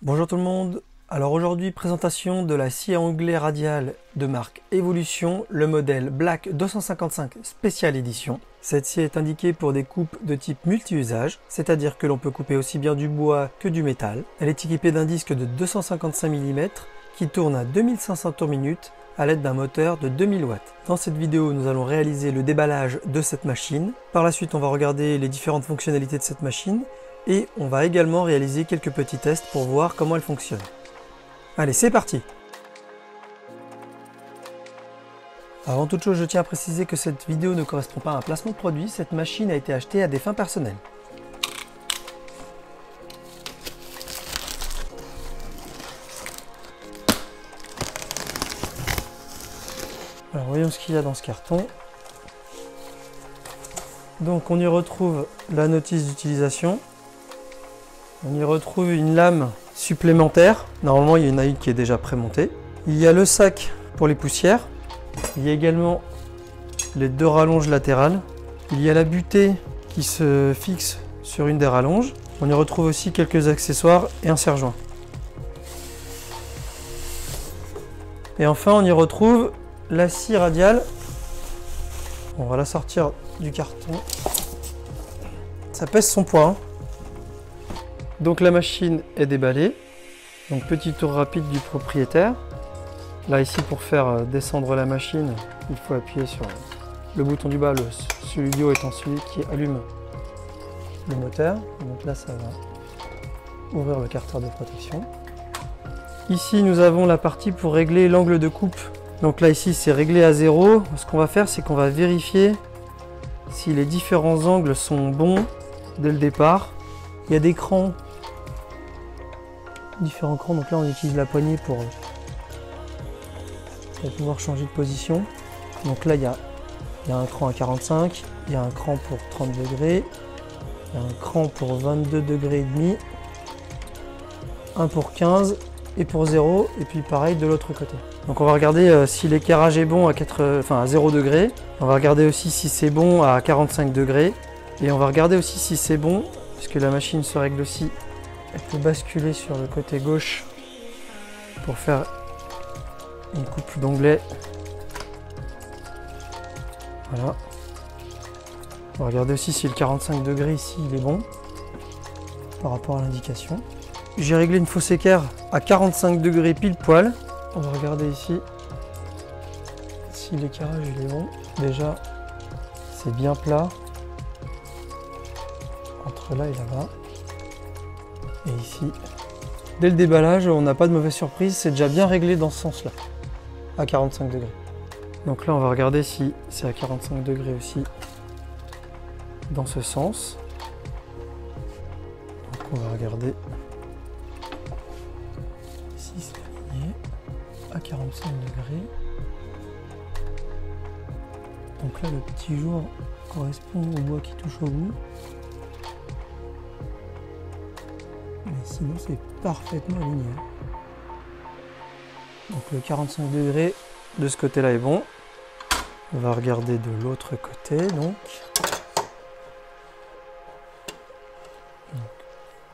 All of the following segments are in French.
Bonjour tout le monde, alors aujourd'hui présentation de la scie à onglet radial de marque Evolution, le modèle Black 255 Special Edition. Cette scie est indiquée pour des coupes de type multi-usage, c'est-à-dire que l'on peut couper aussi bien du bois que du métal. Elle est équipée d'un disque de 255 mm qui tourne à 2500 tours minute à l'aide d'un moteur de 2000 watts. Dans cette vidéo, nous allons réaliser le déballage de cette machine. Par la suite, on va regarder les différentes fonctionnalités de cette machine. Et on va également réaliser quelques petits tests pour voir comment elle fonctionne. Allez, c'est parti! Avant toute chose, je tiens à préciser que cette vidéo ne correspond pas à un placement de produit. Cette machine a été achetée à des fins personnelles. Alors voyons ce qu'il y a dans ce carton. Donc on y retrouve la notice d'utilisation. On y retrouve une lame supplémentaire. Normalement, il y en a une qui est déjà prémontée. Il y a le sac pour les poussières. Il y a également les deux rallonges latérales. Il y a la butée qui se fixe sur une des rallonges. On y retrouve aussi quelques accessoires et un serre-joint. Et enfin, on y retrouve la scie radiale. On va la sortir du carton. Ça pèse son poids. Donc la machine est déballée. Donc petit tour rapide du propriétaire. Là ici pour faire descendre la machine, il faut appuyer sur le bouton du bas, celui du haut étant celui qui allume le moteur. Donc là ça va ouvrir le carter de protection. Ici nous avons la partie pour régler l'angle de coupe. Donc là ici c'est réglé à 0. Ce qu'on va faire c'est qu'on va vérifier si les différents angles sont bons dès le départ. Il y a des crans, différents crans, donc là on utilise la poignée pour pouvoir changer de position. Donc là il y a un cran à 45, il y a un cran pour 30 degrés, il y a un cran pour 22 degrés et demi, un pour 15 et pour 0, et puis pareil de l'autre côté. Donc on va regarder si l'éclairage est bon à 0 degré, on va regarder aussi si c'est bon à 45 degrés, et on va regarder aussi si c'est bon, puisque la machine se règle aussi. Elle peut basculer sur le côté gauche pour faire une coupe d'onglet. Voilà. On va regarder aussi si le 45 degrés ici il est bon par rapport à l'indication. J'ai réglé une fausse équerre à 45 degrés pile poil. On va regarder ici si l'équerrage il est bon. Déjà c'est bien plat entre là et là-bas. Et ici, dès le déballage, on n'a pas de mauvaise surprise, c'est déjà bien réglé dans ce sens-là, à 45 degrés. Donc là, on va regarder si c'est à 45 degrés aussi, dans ce sens. Donc on va regarder si c'est aligné à 45 degrés. Donc là, le petit jour correspond au bois qui touche au bout. Mais sinon c'est parfaitement aligné. Donc le 45 degrés de ce côté là est bon. On va regarder de l'autre côté donc.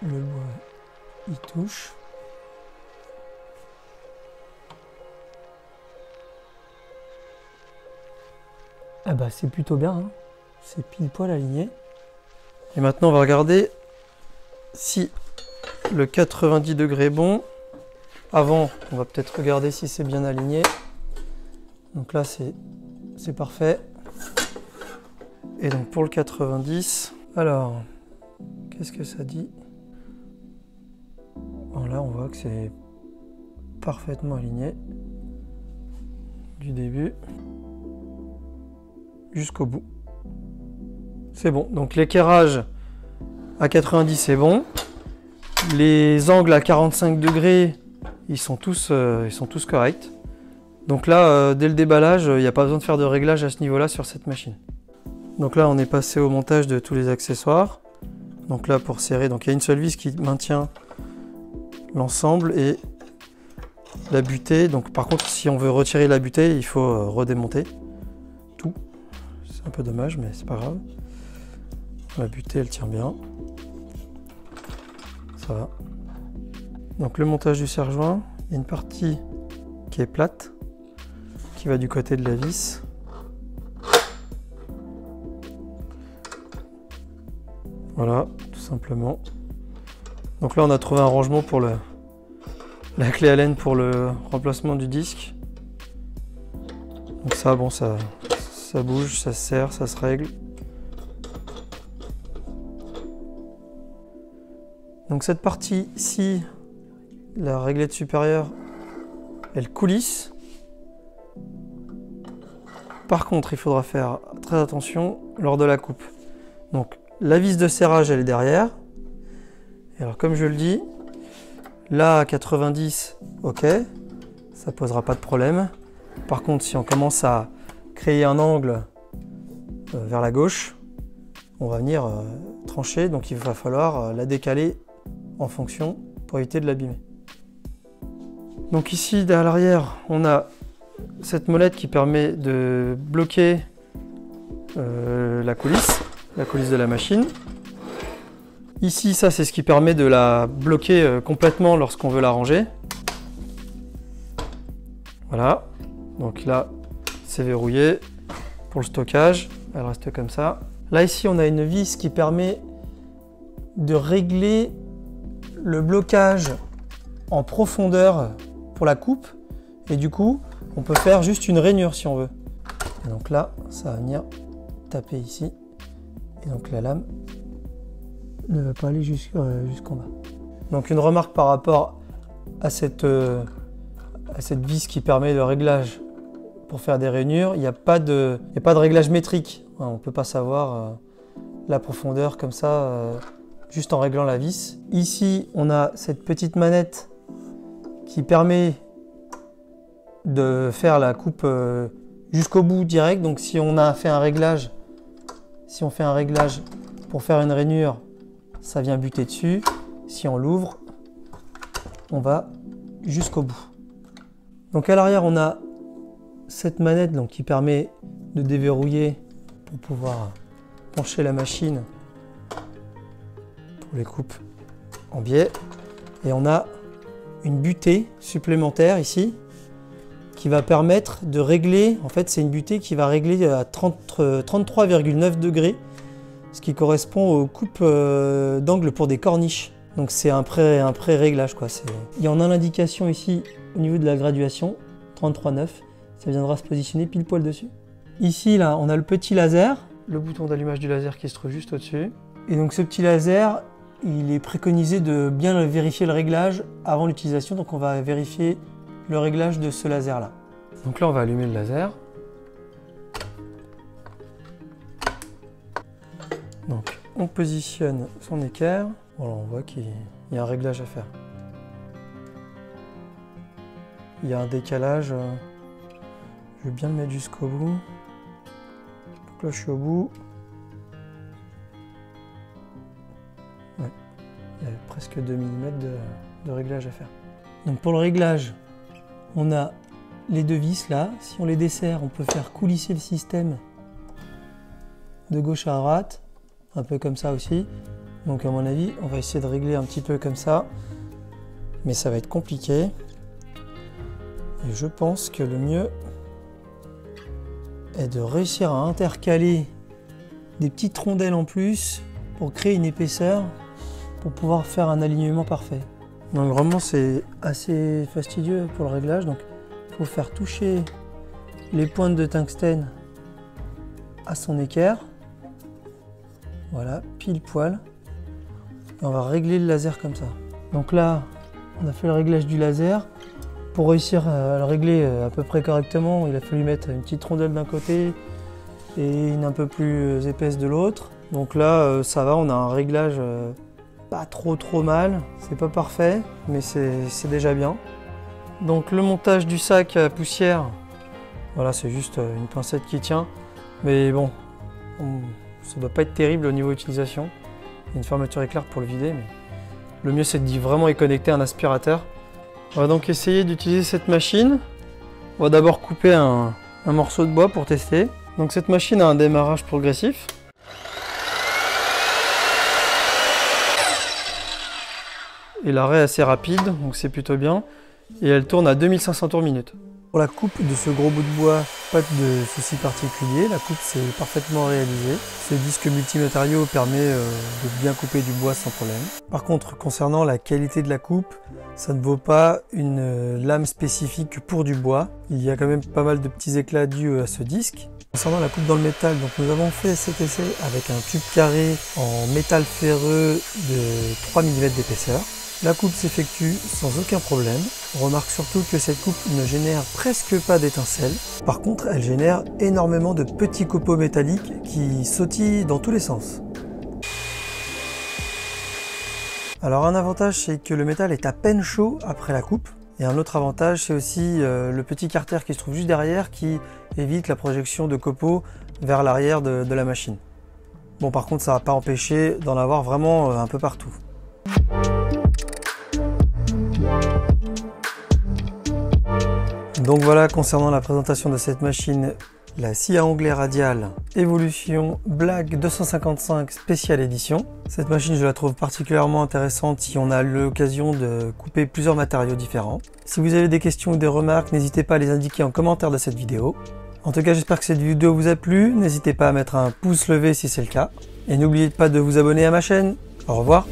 Le bois il touche. Ah bah c'est plutôt bien, hein. C'est pile poil aligné. Et maintenant on va regarder si le 90 degrés bon. Avant, on va peut-être regarder si c'est bien aligné. Donc là, c'est parfait. Et donc pour le 90, alors, qu'est-ce que ça dit? Bon, là, on voit que c'est parfaitement aligné. Du début jusqu'au bout. C'est bon. Donc l'équerrage à 90, c'est bon. Les angles à 45 degrés, ils sont tous corrects. Donc là, dès le déballage, il n'y a pas besoin de faire de réglage à ce niveau-là sur cette machine. Donc là, on est passé au montage de tous les accessoires. Donc là, pour serrer, donc il y a une seule vis qui maintient l'ensemble et la butée. Donc par contre, si on veut retirer la butée, il faut redémonter tout. C'est un peu dommage, mais c'est pas grave. La butée, elle tient bien. Ça va. Donc le montage du serre-joint, il y a une partie qui est plate, qui va du côté de la vis. Voilà, tout simplement. Donc là on a trouvé un rangement pour la clé Allen pour le remplacement du disque. Donc ça, bon, ça bouge, ça se serre, ça se règle. Donc cette partie-ci, la réglette supérieure, elle coulisse. Par contre, il faudra faire très attention lors de la coupe. Donc la vis de serrage, elle est derrière. Et alors comme je le dis, là à 90, ok, ça posera pas de problème. Par contre, si on commence à créer un angle vers la gauche, on va venir trancher, donc il va falloir la décaler en fonction pour éviter de l'abîmer. Donc ici, à l'arrière, on a cette molette qui permet de bloquer la coulisse de la machine. Ici, ça c'est ce qui permet de la bloquer complètement lorsqu'on veut la ranger. Voilà, donc là c'est verrouillé pour le stockage, elle reste comme ça. Là ici on a une vis qui permet de régler le blocage en profondeur pour la coupe et du coup on peut faire juste une rainure si on veut. Et donc là ça va venir taper ici et donc la lame ne va pas aller jusqu'en bas. Donc une remarque par rapport à cette vis qui permet le réglage pour faire des rainures, il n'y a pas de réglage métrique. On ne peut pas savoir la profondeur comme ça juste en réglant la vis. Ici on a cette petite manette qui permet de faire la coupe jusqu'au bout direct. Donc si on fait un réglage pour faire une rainure, ça vient buter dessus. Si on l'ouvre, on va jusqu'au bout. Donc à l'arrière, on a cette manette donc, qui permet de déverrouiller pour pouvoir pencher la machine pour les coupes en biais. Et on a une butée supplémentaire ici qui va permettre de régler, en fait c'est une butée qui va régler à 33,9 degrés, ce qui correspond aux coupes d'angle pour des corniches. Donc c'est un pré-réglage quoi. Il y en a l'indication ici au niveau de la graduation, 33,9, ça viendra se positionner pile poil dessus. Ici là on a le petit laser, le bouton d'allumage du laser qui se trouve juste au-dessus. Et donc ce petit laser, il est préconisé de bien vérifier le réglage avant l'utilisation, donc on va vérifier le réglage de ce laser là. Donc là on va allumer le laser. Donc on positionne son équerre. Voilà, on voit qu'il y a un réglage à faire. Il y a un décalage. Je vais bien le mettre jusqu'au bout. Donc là je suis au bout. Ouais. Il y a presque 2 mm de réglage à faire. Donc pour le réglage, on a les deux vis là. Si on les desserre, on peut faire coulisser le système de gauche à droite. Un peu comme ça aussi. Donc à mon avis, on va essayer de régler un petit peu comme ça. Mais ça va être compliqué. Et je pense que le mieux est de réussir à intercaler des petites rondelles en plus pour créer une épaisseur pour pouvoir faire un alignement parfait. Donc vraiment c'est assez fastidieux pour le réglage. Donc il faut faire toucher les pointes de tungstène à son équerre. Voilà, pile poil. Et on va régler le laser comme ça. Donc là, on a fait le réglage du laser. Pour réussir à le régler à peu près correctement, il a fallu mettre une petite rondelle d'un côté et une un peu plus épaisse de l'autre. Donc là, ça va, on a un réglage pas trop mal. C'est pas parfait, mais c'est déjà bien. Donc le montage du sac à poussière, voilà, c'est juste une pincette qui tient. Mais bon, ça ne doit pas être terrible au niveau utilisation. Il y a une fermeture éclair pour le vider, mais le mieux c'est de vraiment y connecter un aspirateur. On va donc essayer d'utiliser cette machine. On va d'abord couper un morceau de bois pour tester. Donc cette machine a un démarrage progressif. et l'arrêt est assez rapide, donc c'est plutôt bien. Et elle tourne à 2500 tours minute. Pour la coupe de ce gros bout de bois, pas de souci particulier, la coupe c'est parfaitement réalisée. Ce disque multimatériaux permet de bien couper du bois sans problème. Par contre, concernant la qualité de la coupe, ça ne vaut pas une lame spécifique pour du bois. Il y a quand même pas mal de petits éclats dus à ce disque. Concernant la coupe dans le métal, donc nous avons fait cet essai avec un tube carré en métal ferreux de 3 mm d'épaisseur. La coupe s'effectue sans aucun problème. On remarque surtout que cette coupe ne génère presque pas d'étincelles. Par contre, elle génère énormément de petits copeaux métalliques qui sautillent dans tous les sens. Alors un avantage, c'est que le métal est à peine chaud après la coupe. Et un autre avantage, c'est aussi le petit carter qui se trouve juste derrière qui évite la projection de copeaux vers l'arrière de la machine. Bon, par contre, ça ne va pas empêcher d'en avoir vraiment un peu partout. Donc voilà, concernant la présentation de cette machine, la scie à onglet radial Evolution Black 255 Special Edition. Cette machine, je la trouve particulièrement intéressante si on a l'occasion de couper plusieurs matériaux différents. Si vous avez des questions ou des remarques, n'hésitez pas à les indiquer en commentaire de cette vidéo. En tout cas, j'espère que cette vidéo vous a plu. N'hésitez pas à mettre un pouce levé si c'est le cas. Et n'oubliez pas de vous abonner à ma chaîne. Au revoir.